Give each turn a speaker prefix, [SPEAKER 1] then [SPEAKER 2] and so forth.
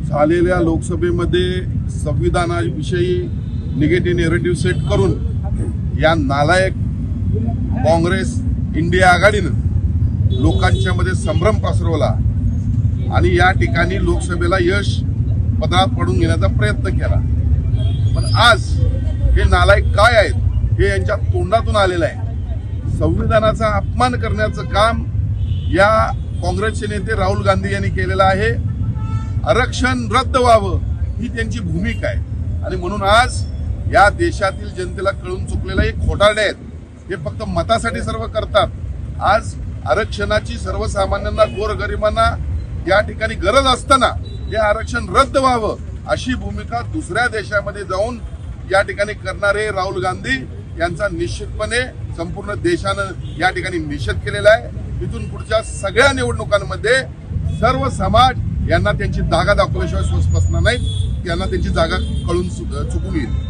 [SPEAKER 1] झालेल्या लोकसभेमध्ये संविधानाविषयी negative narrative set करून या नालायक काँग्रेस इंडिया आघाडीनं लोकांच्या मध्ये संभ्रम पसरवला आणि या ठिकाणी लोकसभेला यश पदरात पडून घेण्याचा प्रयत्न केला। पण आज हे नालायक काय आहेत हे यांच्या तोंडातून आलेलं आहे। संविधानाचा अपमान करण्याचं काम या काँग्रेसचे नेते राहुल गांधी यांनी केलेलं आहे। आरक्षण रद्द व्हावं ही त्यांची भूमिका आहे आणि म्हणून आज या देशातील जनतेला कळून चुकलेला एक खोटारडे आहेत। हे फक्त मतासाठी सर्व करतात। आज आरक्षणाची सर्वसामान्यांना गोरगरिबांना या ठिकाणी गरज असताना हे आरक्षण रद्द व्हावं अशी भूमिका दुसऱ्या देशामध्ये जाऊन या ठिकाणी करणारे राहुल गांधी यांचा निश्चितपणे संपूर्ण देशानं या ठिकाणी निषेध केलेला आहे। इथून पुढच्या सगळ्या निवडणुकांमध्ये सर्व समाज यांना त्यांची जागा दाखवल्याशिवाय स्वस्थ बसणार नाही। त्यांना त्यांची जागा कळून चुकून येईल।